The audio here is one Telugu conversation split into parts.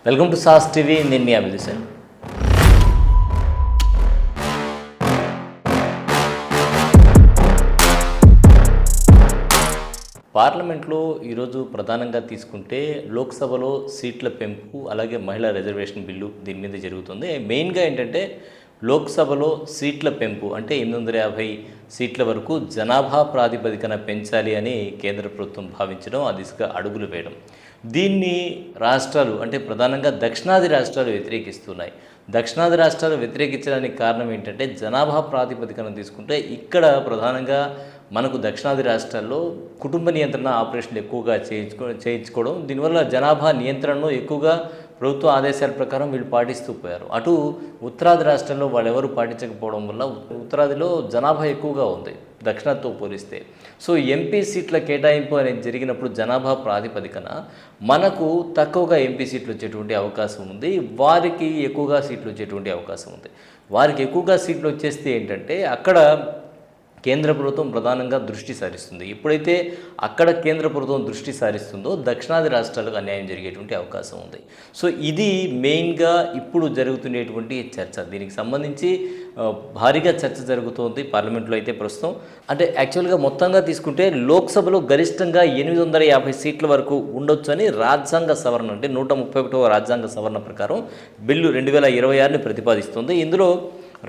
Welcome to sauce TV. నేను మీ అభిదిశాను. పార్లమెంట్లో ఈరోజు ప్రధానంగా తీసుకుంటే లోక్సభలో సీట్ల పెంపు అలాగే మహిళా రిజర్వేషన్ బిల్లు దీని మీద జరుగుతుంది. మెయిన్గా ఏంటంటే లోక్సభలో సీట్ల పెంపు అంటే 850 సీట్ల వరకు జనాభా ప్రాతిపదికన పెంచాలి అని కేంద్ర ప్రభుత్వం భావించడం, ఆ దిశగా అడుగులు వేయడం. దీన్ని రాష్ట్రాలు అంటే ప్రధానంగా దక్షిణాది రాష్ట్రాలు వ్యతిరేకిస్తున్నాయి. దక్షిణాది రాష్ట్రాలు వ్యతిరేకించడానికి కారణం ఏంటంటే జనాభా ప్రాతిపదికన తీసుకుంటే ఇక్కడ ప్రధానంగా మనకు దక్షిణాది రాష్ట్రాల్లో కుటుంబ నియంత్రణ ఆపరేషన్లు ఎక్కువగా చేయించుకోవడం, దీనివల్ల జనాభా నియంత్రణను ఎక్కువగా ప్రభుత్వ ఆదేశాల ప్రకారం వీళ్ళు పాటిస్తూ పోయారు. అటు ఉత్తరాది రాష్ట్రంలో వాళ్ళు ఎవరు పాటించకపోవడం వల్ల ఉత్తరాదిలో జనాభా ఎక్కువగా ఉంది దక్షిణాదితో పోలిస్తే. సో ఎంపీ సీట్ల కేటాయింపు అనేది జరిగినప్పుడు జనాభా ప్రాతిపదికన మనకు తక్కువగా ఎంపీ సీట్లు వచ్చేటువంటి అవకాశం ఉంది, వారికి ఎక్కువగా సీట్లు వచ్చేటువంటి అవకాశం ఉంది. వారికి ఎక్కువగా సీట్లు వచ్చేస్తే ఏంటంటే అక్కడ కేంద్ర ప్రభుత్వం ప్రధానంగా దృష్టి సారిస్తుంది. ఎప్పుడైతే అక్కడ కేంద్ర ప్రభుత్వం దృష్టి సారిస్తుందో దక్షిణాది రాష్ట్రాలకు అన్యాయం జరిగేటువంటి అవకాశం ఉంది. సో ఇది మెయిన్గా ఇప్పుడు జరుగుతున్నటువంటి చర్చ. దీనికి సంబంధించి భారీగా చర్చ జరుగుతోంది పార్లమెంట్లో అయితే ప్రస్తుతం. అంటే యాక్చువల్గా మొత్తంగా తీసుకుంటే లోక్సభలో గరిష్టంగా 850 సీట్ల వరకు ఉండొచ్చు అని రాజ్యాంగ సవరణ అంటే 131వ రాజ్యాంగ సవరణ ప్రకారం బిల్లు 2026ని ప్రతిపాదిస్తుంది. ఇందులో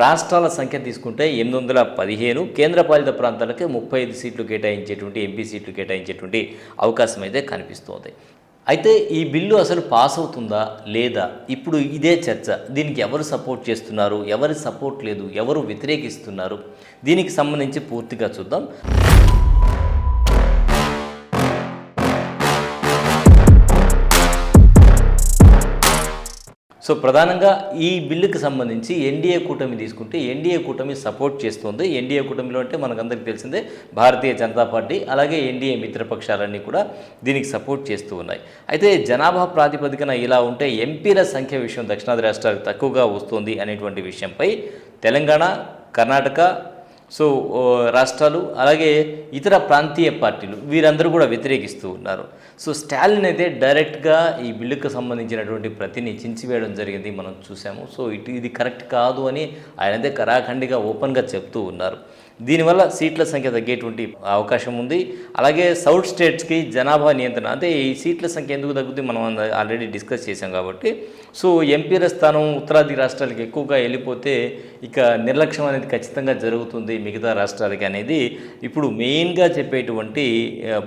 రాష్ట్రాల సంఖ్య తీసుకుంటే 815, కేంద్రపాలిత ప్రాంతాలకి 35 సీట్లు కేటాయించేటువంటి ఎంపీ సీట్లు కేటాయించేటువంటి అవకాశం అయితే కనిపిస్తోంది. అయితే ఈ బిల్లు అసలు పాస్ అవుతుందా లేదా, ఇప్పుడు ఇదే చర్చ. దీనికి ఎవరు సపోర్ట్ చేస్తున్నారు, ఎవరి సపోర్ట్ లేదు, ఎవరు వ్యతిరేకిస్తున్నారు, దీనికి సంబంధించి పూర్తిగా చూద్దాం. సో ప్రధానంగా ఈ బిల్లుకి సంబంధించి ఎన్డీఏ కూటమి తీసుకుంటే ఎన్డీఏ కూటమి సపోర్ట్ చేస్తుంది. ఎన్డీఏ కూటమిలో అంటే మనకందరికీ తెలిసిందే భారతీయ జనతా పార్టీ అలాగే ఎన్డీఏ మిత్రపక్షాలన్నీ కూడా దీనికి సపోర్ట్ చేస్తూ ఉన్నాయి. అయితే జనాభా ప్రాతిపదికన ఇలా ఉంటే ఎంపీల సంఖ్య విషయం దక్షిణాది రాష్ట్రాలకు తక్కువగా వస్తుంది అనేటువంటి విషయంపై తెలంగాణ, కర్ణాటక రాష్ట్రాలు అలాగే ఇతర ప్రాంతీయ పార్టీలు వీరందరూ కూడా వ్యతిరేకిస్తూ ఉన్నారు. సో స్టాలిన్ అయితే డైరెక్ట్గా ఈ బిల్లుకు సంబంధించినటువంటి ప్రతిని చించివేయడం జరిగింది, మనం చూసాము. సో ఇది కరెక్ట్ కాదు అని ఆయనైతే కరాఖండిగా ఓపెన్గా చెప్తూ ఉన్నారు. దీనివల్ల సీట్ల సంఖ్య తగ్గేటువంటి అవకాశం ఉంది. అలాగే సౌత్ స్టేట్స్కి జనాభా నియంత్రణ అంటే ఈ సీట్ల సంఖ్య ఎందుకు తగ్గుతుంది మనం ఆల్రెడీ డిస్కస్ చేసాం కాబట్టి. సో ఎంపీల స్థానం ఉత్తరాది రాష్ట్రాలకి ఎక్కువగా వెళ్ళిపోతే ఇక నిర్లక్ష్యం అనేది ఖచ్చితంగా జరుగుతుంది మిగతా రాష్ట్రాలకి అనేది ఇప్పుడు మెయిన్గా చెప్పేటువంటి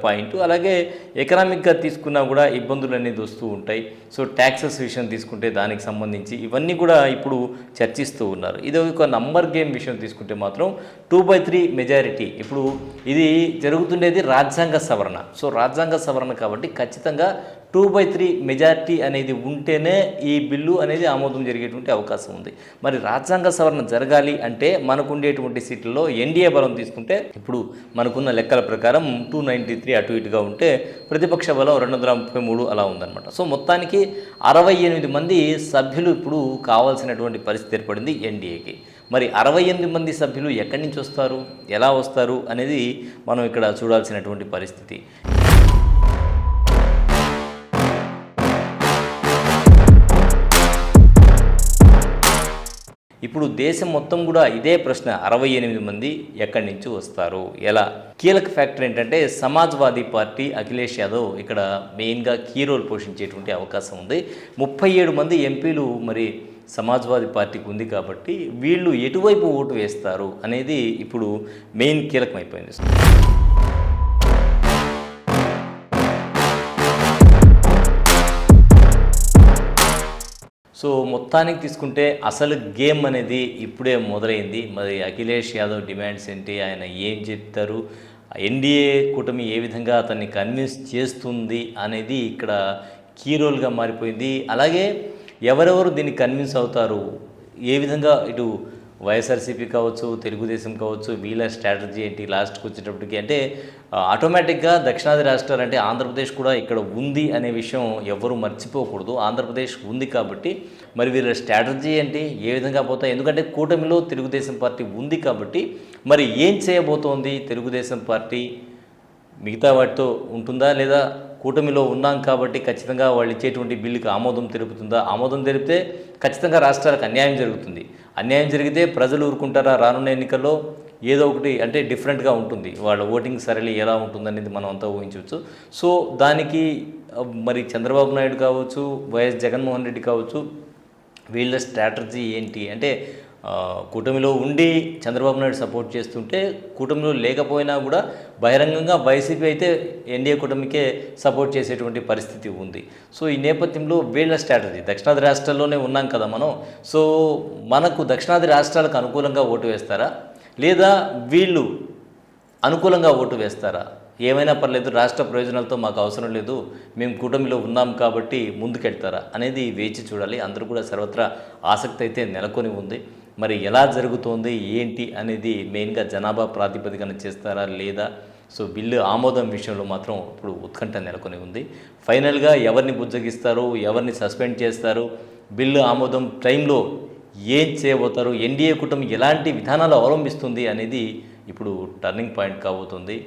పాయింట్. అలాగే ఎకనామిక్గా తీసుకున్నా కూడా ఇబ్బందులు అనేది వస్తూ ఉంటాయి. సో ట్యాక్సెస్ విషయం తీసుకుంటే దానికి సంబంధించి ఇవన్నీ కూడా ఇప్పుడు చర్చిస్తూ ఉన్నారు. ఇది ఒక నంబర్ గేమ్ విషయం తీసుకుంటే మాత్రం 2/3 మెజారిటీ. ఇప్పుడు ఇది జరుగుతుండేది రాజ్యాంగ సవరణ. సో రాజ్యాంగ సవరణ కాబట్టి ఖచ్చితంగా 2/3 మెజారిటీ అనేది ఉంటేనే ఈ బిల్లు అనేది ఆమోదం జరిగేటువంటి అవకాశం ఉంది. మరి రాజ్యాంగ సవరణ జరగాలి అంటే మనకు ఉండేటువంటి సీట్లలో ఎన్డీఏ బలం తీసుకుంటే ఇప్పుడు మనకున్న లెక్కల ప్రకారం 293 అటు ఇటుగా ఉంటే ప్రతిపక్ష బలం 233 అలా ఉందన్నమాట. సో మొత్తానికి 68 మంది సభ్యులు ఇప్పుడు కావాల్సినటువంటి పరిస్థితి ఏర్పడింది ఎన్డీఏకి. మరి 68 మంది సభ్యులు ఎక్కడి నుంచి వస్తారు, ఎలా వస్తారు అనేది మనం ఇక్కడ చూడాల్సినటువంటి పరిస్థితి. ఇప్పుడు దేశం మొత్తం కూడా ఇదే ప్రశ్న, 68 మంది ఎక్కడి నుంచి వస్తారు, ఎలా? కీలక ఫ్యాక్టర్ ఏంటంటే సమాజ్వాదీ పార్టీ అఖిలేష్ యాదవ్ ఇక్కడ మెయిన్గా కీ రోల్ పోషించేటువంటి అవకాశం ఉంది. 37 మంది ఎంపీలు మరి సమాజ్వాదీ పార్టీకి ఉంది కాబట్టి వీళ్ళు ఎటువైపు ఓటు వేస్తారు అనేది ఇప్పుడు మెయిన్ కీలకమైపోయింది. సో మొత్తానికి తీసుకుంటే అసలు గేమ్ అనేది ఇప్పుడే మొదలైంది. మరి అఖిలేష్ యాదవ్ డిమాండ్స్ ఏంటి, ఆయన ఏం చెప్తారు, ఎన్డీఏ కూటమి ఏ విధంగా అతన్ని కన్విన్స్ చేస్తుంది అనేది ఇక్కడ కీ రోల్గా మారిపోయింది. అలాగే ఎవరెవరు దీన్ని కన్విన్స్ అవుతారు, ఏ విధంగా ఇటు వైఎస్ఆర్సీపీ కావచ్చు, తెలుగుదేశం కావచ్చు, వీళ్ళ స్ట్రాటజీ ఏంటి లాస్ట్కి వచ్చేటప్పటికి అంటే ఆటోమేటిక్గా దక్షిణాది రాష్ట్రాలు అంటే ఆంధ్రప్రదేశ్ కూడా ఇక్కడ ఉంది అనే విషయం ఎవ్వరూ మర్చిపోకూడదు. ఆంధ్రప్రదేశ్ ఉంది కాబట్టి మరి వీళ్ళ స్ట్రాటజీ ఏంటి, ఏ విధంగా పోతాయి, ఎందుకంటే కూటమిలో తెలుగుదేశం పార్టీ ఉంది కాబట్టి మరి ఏం చేయబోతోంది తెలుగుదేశం పార్టీ, మిగతా వాటితో ఉంటుందా లేదా కూటమిలో ఉన్నాం కాబట్టి ఖచ్చితంగా వాళ్ళు ఇచ్చేటువంటి బిల్లుకి ఆమోదం తెలుపుతుందా? ఆమోదం తెలిపితే ఖచ్చితంగా రాష్ట్రాలకు అన్యాయం జరుగుతుంది. అన్యాయం జరిగితే ప్రజలు ఊరుకుంటారా? రానున్న ఎన్నికల్లో ఏదో ఒకటి అంటే డిఫరెంట్గా ఉంటుంది. వాళ్ళ ఓటింగ్ సరళి ఎలా ఉంటుందనేది మనం అంతా ఊహించవచ్చు. సో దానికి మరి చంద్రబాబు నాయుడు కావచ్చు, వైఎస్ జగన్మోహన్ రెడ్డి కావచ్చు, వీళ్ళ స్ట్రాటజీ ఏంటి అంటే కూటమిలో ఉండి చంద్రబాబు నాయుడు సపోర్ట్ చేస్తుంటే, కూటమిలో లేకపోయినా కూడా బహిరంగంగా వైసీపీ అయితే ఎన్డీఏ కూటమికే సపోర్ట్ చేసేటువంటి పరిస్థితి ఉంది. సో ఈ నేపథ్యంలో వీళ్ళ స్ట్రాటజీ, దక్షిణాది రాష్ట్రాల్లోనే ఉన్నాం కదా మనం, సో మనకు దక్షిణాది రాష్ట్రాలకు అనుకూలంగా ఓటు వేస్తారా, లేదా వీళ్ళు అనుకూలంగా ఓటు వేస్తారా? ఏమైనా పర్లేదు, రాష్ట్ర ప్రయోజనాలతో మాకు అవసరం లేదు, మేము కూటమిలో ఉన్నాం కాబట్టి ముందుకెళ్తారా అనేది వేచి చూడాలి. అందరూ కూడా సర్వత్రా ఆసక్తి అయితే నెలకొని ఉంది. మరి ఎలా జరుగుతోంది ఏంటి అనేది మెయిన్గా జనాభా ప్రాతిపదికన చేస్తారా లేదా? సో బిల్లు ఆమోదం విషయంలో మాత్రం ఇప్పుడు ఉత్కంఠ నెలకొని ఉంది. ఫైనల్గా ఎవరిని బుజ్జగిస్తారు, ఎవరిని సస్పెండ్ చేస్తారు, బిల్లు ఆమోదం టైంలో ఏం చేయబోతారు, ఎన్డీఏ కూటమి ఎలాంటి విధానాలు అవలంబిస్తుంది అనేది ఇప్పుడు టర్నింగ్ పాయింట్ కాబోతుంది.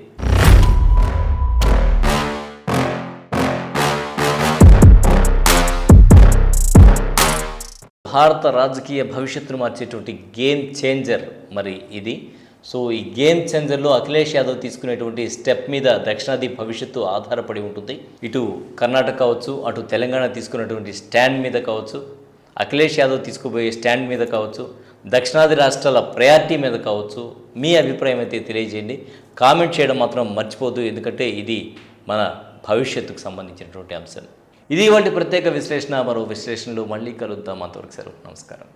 భారత రాజకీయ భవిష్యత్తును మార్చేటువంటి గేమ్ చేంజర్ మరి ఇది. సో ఈ గేమ్ చేంజర్లో అఖిలేష్ యాదవ్ తీసుకునేటువంటి స్టెప్ మీద దక్షిణాది భవిష్యత్తు ఆధారపడి ఉంటుంది. ఇటు కర్ణాటక కావచ్చు, అటు తెలంగాణ తీసుకున్నటువంటి స్టాండ్ మీద కావచ్చు, అఖిలేష్ యాదవ్ తీసుకుపోయే స్టాండ్ మీద కావచ్చు, దక్షిణాది రాష్ట్రాల ప్రయారిటీ మీద కావచ్చు, మీ అభిప్రాయం అయితే తెలియజేయండి. కామెంట్ చేయడం మాత్రం మర్చిపోద్దు, ఎందుకంటే ఇది మన భవిష్యత్తుకు సంబంధించినటువంటి అంశం. ఇది వాటి ప్రత్యేక విశ్లేషణ. మరో విశ్లేషణలు మళ్ళీ కలుద్దాం. అంతవరకు సెలవు. నమస్కారం.